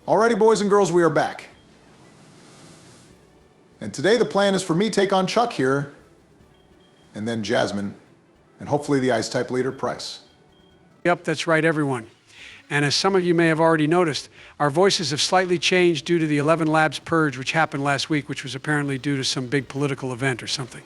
Alrighty, boys and girls, we are back. And today the plan is for me to take on Chuck here, and then Jasmine, and hopefully the Ice-type leader, Price. Yep, that's right, everyone. And as some of you may have already noticed, our voices have slightly changed due to the 11 Labs purge which happened last week, which was apparently due to some big political event or something.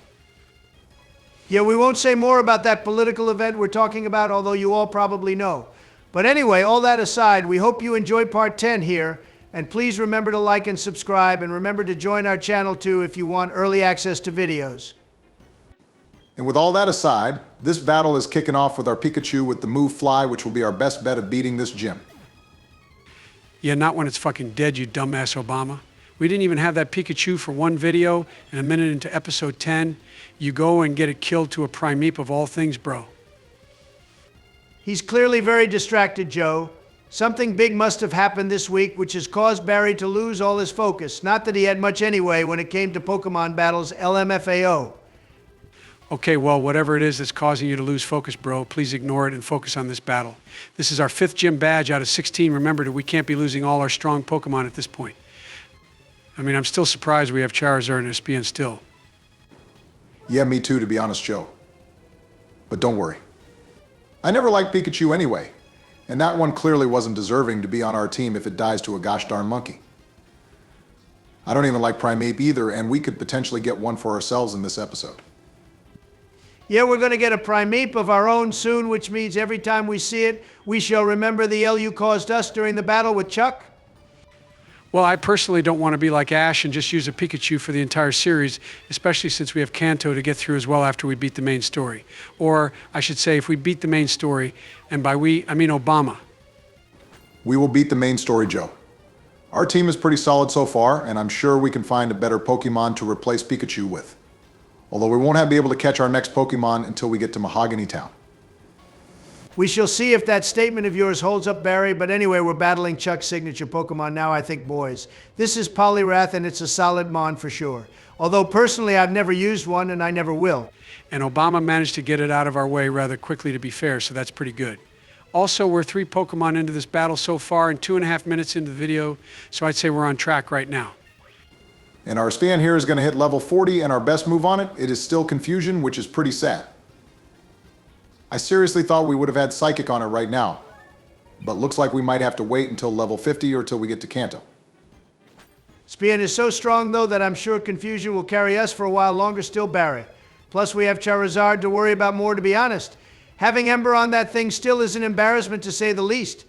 Yeah, we won't say more about that political event we're talking about, although you all probably know. But anyway, all that aside, we hope you enjoyed part 10 here, and please remember to like and subscribe, and remember to join our channel too if you want early access to videos. And with all that aside, this battle is kicking off with our Pikachu with the move Fly, which will be our best bet of beating this gym. Yeah, not when it's fucking dead, you dumbass Obama. We didn't even have that Pikachu for one video, and a minute into episode 10, you go and get it killed to a Primeape of all things, bro. He's clearly very distracted, Joe. Something big must have happened this week which has caused Barry to lose all his focus. Not that he had much anyway when it came to Pokemon battles LMFAO. Okay, well, whatever it is that's causing you to lose focus, bro, please ignore it and focus on this battle. This is our 5th gym badge out of 16. Remember that we can't be losing all our strong Pokemon at this point. I mean, I'm still surprised we have Charizard and Espeon still. Yeah, me too, to be honest, Joe. But don't worry. I never liked Pikachu anyway, and that one clearly wasn't deserving to be on our team if it dies to a gosh darn monkey. I don't even like Primeape either, and we could potentially get one for ourselves in this episode. Yeah, we're going to get a Primeape of our own soon, which means every time we see it, we shall remember the L you caused us during the battle with Chuck. Well, I personally don't want to be like Ash and just use a Pikachu for the entire series, especially since we have Kanto to get through as well after we beat the main story. Or, I should say, if we beat the main story, and by we, I mean Obama. We will beat the main story, Joe. Our team is pretty solid so far, and I'm sure we can find a better Pokemon to replace Pikachu with. Although we won't be able to catch our next Pokemon until we get to Mahogany Town. We shall see if that statement of yours holds up, Barry, but anyway, we're battling Chuck's signature Pokemon now, I think, boys. This is Poliwrath, and it's a solid Mon for sure. Although, personally, I've never used one, and I never will. And Obama managed to get it out of our way rather quickly, to be fair, so that's pretty good. Also, we're 3 Pokemon into this battle so far and 2.5 minutes into the video, so I'd say we're on track right now. And our Espeon here is going to hit level 40, and our best move on it is still Confusion, which is pretty sad. I seriously thought we would have had Psychic on it right now, but looks like we might have to wait until level 50 or till we get to Kanto. Espeon is so strong, though, that I'm sure Confusion will carry us for a while longer still, Barry. Plus, we have Charizard to worry about more, to be honest. Having Ember on that thing still is an embarrassment, to say the least.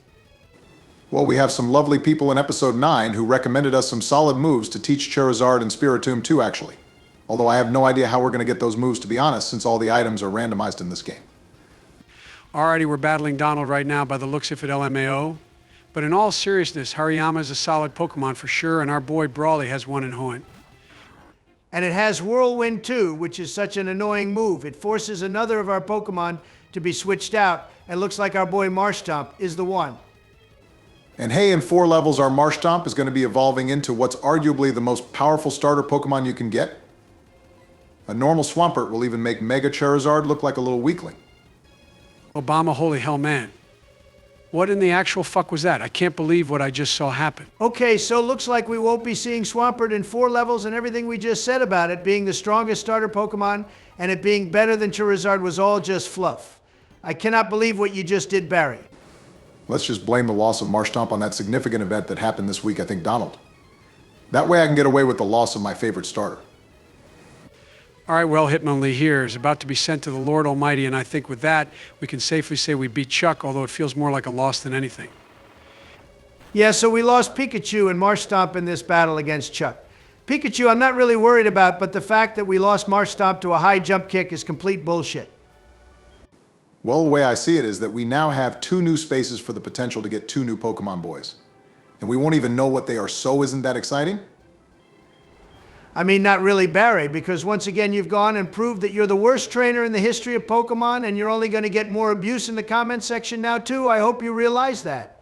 Well, we have some lovely people in episode 9 who recommended us some solid moves to teach Charizard and Spiritomb too, actually. Although I have no idea how we're going to get those moves, to be honest, since all the items are randomized in this game. Alrighty, we're battling Donald right now by the looks of it, LMAO. But in all seriousness, Hariyama is a solid Pokemon for sure, and our boy Brawly has one in Hoenn. And it has Whirlwind too, which is such an annoying move. It forces another of our Pokemon to be switched out, and looks like our boy Marshtomp is the one. And hey, in 4 levels, our Marshtomp is going to be evolving into what's arguably the most powerful starter Pokemon you can get. A normal Swampert will even make Mega Charizard look like a little weakling. Obama, holy hell, man. What in the actual fuck was that? I can't believe what I just saw happen. Okay, so looks like we won't be seeing Swampert in 4 levels, and everything we just said about it being the strongest starter Pokemon and it being better than Charizard was all just fluff. I cannot believe what you just did, Barry. Let's just blame the loss of Marshtomp on that significant event that happened this week, I think, Donald. That way I can get away with the loss of my favorite starter. All right, well, Hitmonlee here is about to be sent to the Lord Almighty, and I think with that, we can safely say we beat Chuck, although it feels more like a loss than anything. Yeah, so we lost Pikachu and Marshtomp in this battle against Chuck. Pikachu I'm not really worried about, but the fact that we lost Marshtomp to a high jump kick is complete bullshit. Well, the way I see it is that we now have 2 new spaces for the potential to get 2 new Pokemon boys. And we won't even know what they are, so isn't that exciting? I mean, not really, Barry, because once again you've gone and proved that you're the worst trainer in the history of Pokemon, and you're only going to get more abuse in the comment section now too. I hope you realize that.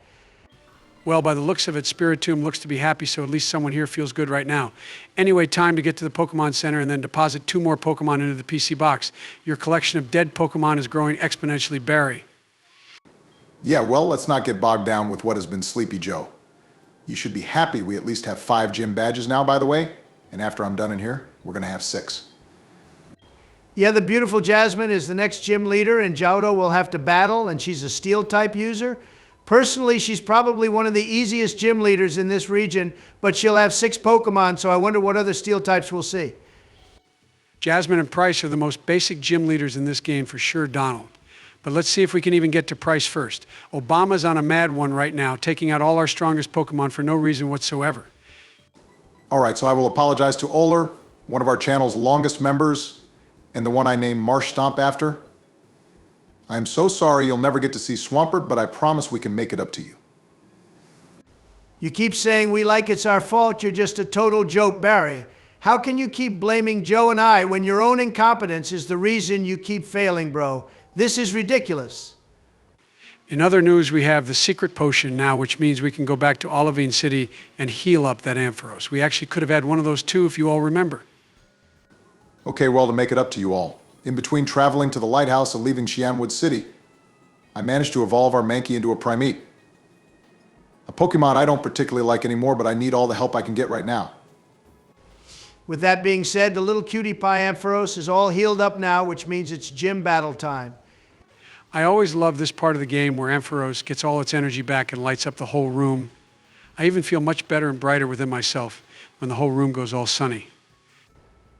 Well, by the looks of it, Spiritomb looks to be happy, so at least someone here feels good right now. Anyway, time to get to the Pokemon Center and then deposit 2 more Pokemon into the PC box. Your collection of dead Pokemon is growing exponentially, Barry. Yeah, well, let's not get bogged down with what has been Sleepy Joe. You should be happy we at least have 5 gym badges now, by the way. And after I'm done in here, we're going to have 6. Yeah, the beautiful Jasmine is the next gym leader, and Johto will have to battle, and she's a steel-type user. Personally, she's probably one of the easiest gym leaders in this region, but she'll have 6 Pokemon, so I wonder what other steel types we'll see. Jasmine and Price are the most basic gym leaders in this game for sure, Donald. But let's see if we can even get to Price first. Obama's on a mad one right now, taking out all our strongest Pokemon for no reason whatsoever. All right, so I will apologize to Oler, one of our channel's longest members, and the one I named Marsh Stomp after. I am so sorry you'll never get to see Swampert, but I promise we can make it up to you. You keep saying we like it's our fault, you're just a total joke, Barry. How can you keep blaming Joe and I when your own incompetence is the reason you keep failing, bro? This is ridiculous. In other news, we have the secret potion now, which means we can go back to Olivine City and heal up that Ampharos. We actually could have had one of those too, if you all remember. Okay, well, to make it up to you all, in between traveling to the lighthouse and leaving Xianwood City, I managed to evolve our Mankey into a Primeape. A Pokemon I don't particularly like anymore, but I need all the help I can get right now. With that being said, the little cutie pie Ampharos is all healed up now, which means it's gym battle time. I always love this part of the game where Ampharos gets all its energy back and lights up the whole room. I even feel much better and brighter within myself when the whole room goes all sunny.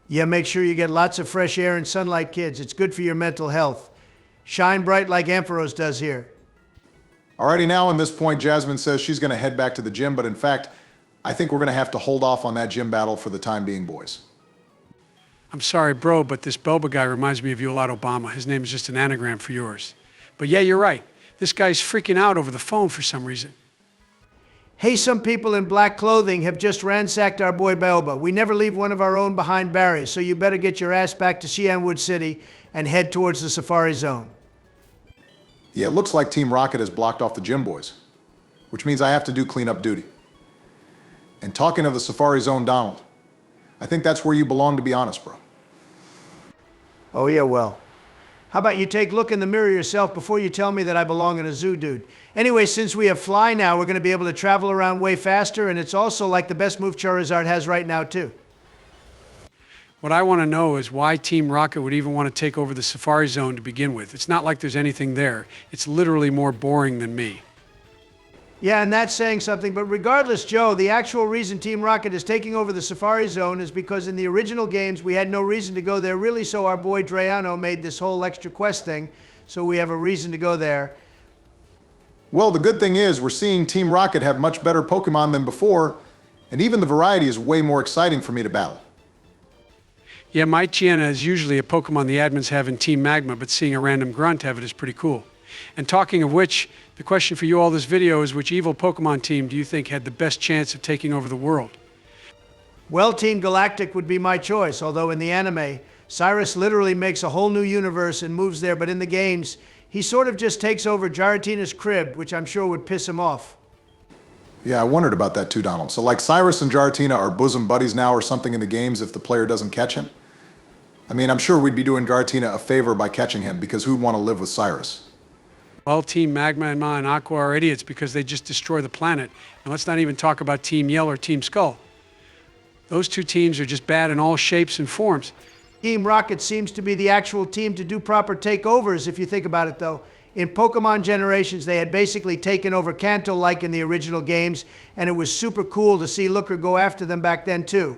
Yeah, make sure you get lots of fresh air and sunlight, kids. It's good for your mental health. Shine bright like Ampharos does here. Alrighty, now at this point, Jasmine says she's going to head back to the gym, but in fact, I think we're going to have to hold off on that gym battle for the time being, boys. I'm sorry, bro, but this Boba guy reminds me of you a lot, Obama. His name is just an anagram for yours. But yeah, you're right. This guy's freaking out over the phone for some reason. Hey, some people in black clothing have just ransacked our boy Boba. We never leave one of our own behind Barry, so you better get your ass back to Xianwood City and head towards the Safari Zone. Yeah, it looks like Team Rocket has blocked off the gym boys, which means I have to do cleanup duty. And talking of the Safari Zone, Donald, I think that's where you belong, to be honest, bro. Oh, yeah, well. How about you take a look in the mirror yourself before you tell me that I belong in a zoo, dude? Anyway, since we have Fly now, we're going to be able to travel around way faster, and it's also like the best move Charizard has right now, too. What I want to know is why Team Rocket would even want to take over the Safari Zone to begin with. It's not like there's anything there. It's literally more boring than me. Yeah, and that's saying something, but regardless, Joe, the actual reason Team Rocket is taking over the Safari Zone is because in the original games, we had no reason to go there, really, so our boy Drayano made this whole extra quest thing, so we have a reason to go there. Well, the good thing is we're seeing Team Rocket have much better Pokemon than before, and even the variety is way more exciting for me to battle. Yeah, my Chiena is usually a Pokemon the admins have in Team Magma, but seeing a random grunt have it is pretty cool. And talking of which, the question for you all this video is, which evil Pokemon team do you think had the best chance of taking over the world? Well, Team Galactic would be my choice, although in the anime, Cyrus literally makes a whole new universe and moves there, but in the games, he sort of just takes over Giratina's crib, which I'm sure would piss him off. Yeah, I wondered about that too, Donald. So like Cyrus and Giratina are bosom buddies now or something in the games if the player doesn't catch him? I mean, I'm sure we'd be doing Giratina a favor by catching him, because who'd want to live with Cyrus? Well, Team Magma and Ma and Aqua are idiots because they just destroy the planet. And let's not even talk about Team Yell or Team Skull. Those two teams are just bad in all shapes and forms. Team Rocket seems to be the actual team to do proper takeovers, if you think about it, though. In Pokemon Generations, they had basically taken over Kanto like in the original games, and it was super cool to see Looker go after them back then, too.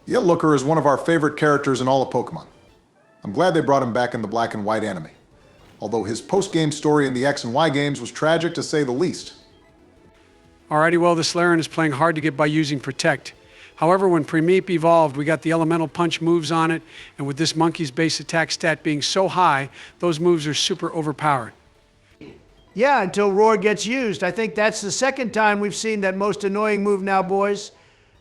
Yeah, Looker is one of our favorite characters in all of Pokemon. I'm glad they brought him back in the Black and White anime. Although his post-game story in the X and Y games was tragic to say the least. Alrighty, well, this Laren is playing hard to get by using Protect. However, when Primeape evolved, we got the Elemental Punch moves on it, and with this monkey's base attack stat being so high, those moves are super overpowered. Yeah, until Roar gets used. I think that's the second time we've seen that most annoying move now, boys.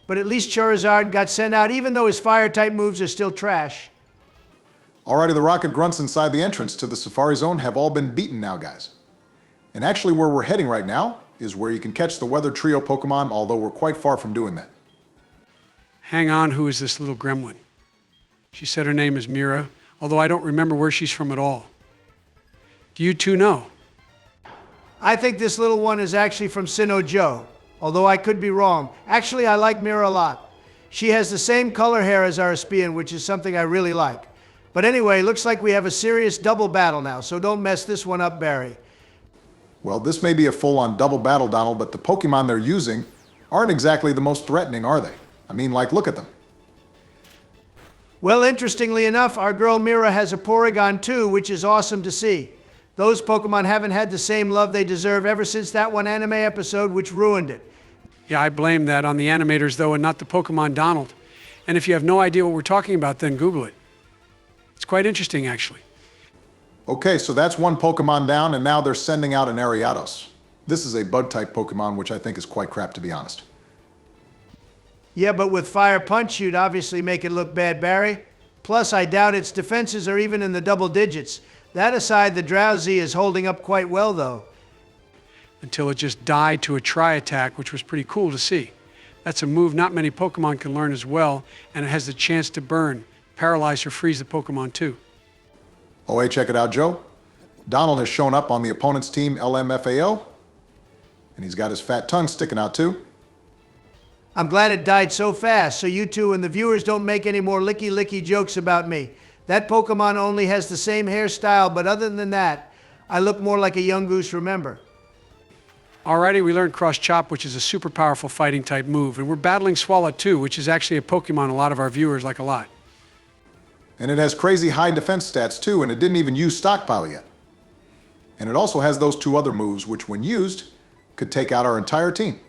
But at least Charizard got sent out, even though his Fire-type moves are still trash. Alrighty, the Rocket Grunts inside the entrance to the Safari Zone have all been beaten now, guys. And actually where we're heading right now is where you can catch the Weather Trio Pokemon, although we're quite far from doing that. Hang on, who is this little gremlin? She said her name is Mira, although I don't remember where she's from at all. Do you two know? I think this little one is actually from Sinnoh Joe. although I could be wrong. Actually, I like Mira a lot. She has the same color hair as our Espion, which is something I really like. But anyway, looks like we have a serious double battle now, so don't mess this one up, Barry. Well, this may be a full-on double battle, Donald, but the Pokemon they're using aren't exactly the most threatening, are they? I mean, like, look at them. Well, interestingly enough, our girl Mira has a Porygon too, which is awesome to see. Those Pokemon haven't had the same love they deserve ever since that one anime episode which ruined it. Yeah, I blame that on the animators, though, and not the Pokemon Donald. And if you have no idea what we're talking about, then Google it. It's quite interesting, actually. Okay, so that's one Pokemon down, and now they're sending out an Ariados. This is a Bug-type Pokemon, which I think is quite crap, to be honest. Yeah, but with Fire Punch, you'd obviously make it look bad, Barry. Plus, I doubt its defenses are even in the double digits. That aside, the Drowsy is holding up quite well, though. Until it just died to a Tri-Attack, which was pretty cool to see. That's a move not many Pokemon can learn as well, and it has the chance to burn, paralyze, or freeze the Pokemon too. Oh, hey, check it out, Joe. Donald has shown up on the opponent's team, LMFAO, and he's got his fat tongue sticking out too. I'm glad it died so fast, so you two and the viewers don't make any more licky-licky jokes about me. That Pokemon only has the same hairstyle, but other than that, I look more like a young goose, remember. Alrighty, we learned Cross Chop, which is a super powerful fighting type move, and we're battling Swallow too, which is actually a Pokemon a lot of our viewers like a lot. And it has crazy high defense stats too, and it didn't even use Stockpile yet. And it also has those two other moves, which when used, could take out our entire team.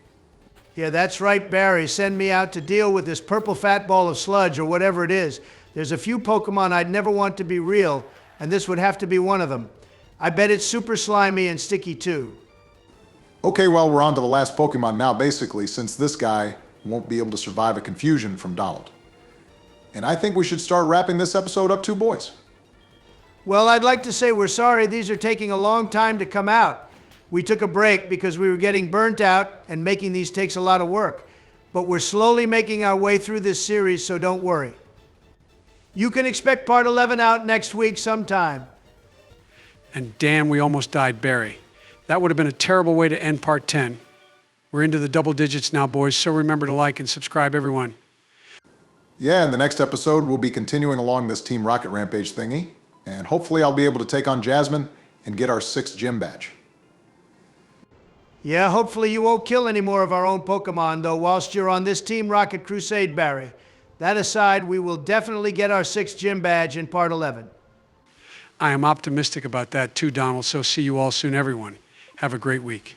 Yeah, that's right, Barry. Send me out to deal with this purple fat ball of sludge or whatever it is. There's a few Pokemon I'd never want to be real, and this would have to be one of them. I bet it's super slimy and sticky too. Okay, well, we're on to the last Pokemon now, basically, since this guy won't be able to survive a confusion from Donald. And I think we should start wrapping this episode up too, boys. Well, I'd like to say we're sorry these are taking a long time to come out. We took a break because we were getting burnt out, and making these takes a lot of work. But we're slowly making our way through this series, so don't worry. You can expect part 11 out next week sometime. And damn, we almost died, Barry. That would have been a terrible way to end part 10. We're into the double digits now, boys, so remember to like and subscribe, everyone. Yeah, in the next episode, we'll be continuing along this Team Rocket Rampage thingy, and hopefully I'll be able to take on Jasmine and get our 6th gym badge. Yeah, hopefully you won't kill any more of our own Pokemon, though, whilst you're on this Team Rocket crusade, Barry. That aside, we will definitely get our 6th gym badge in part 11. I am optimistic about that too, Donald, so see you all soon, everyone. Have a great week.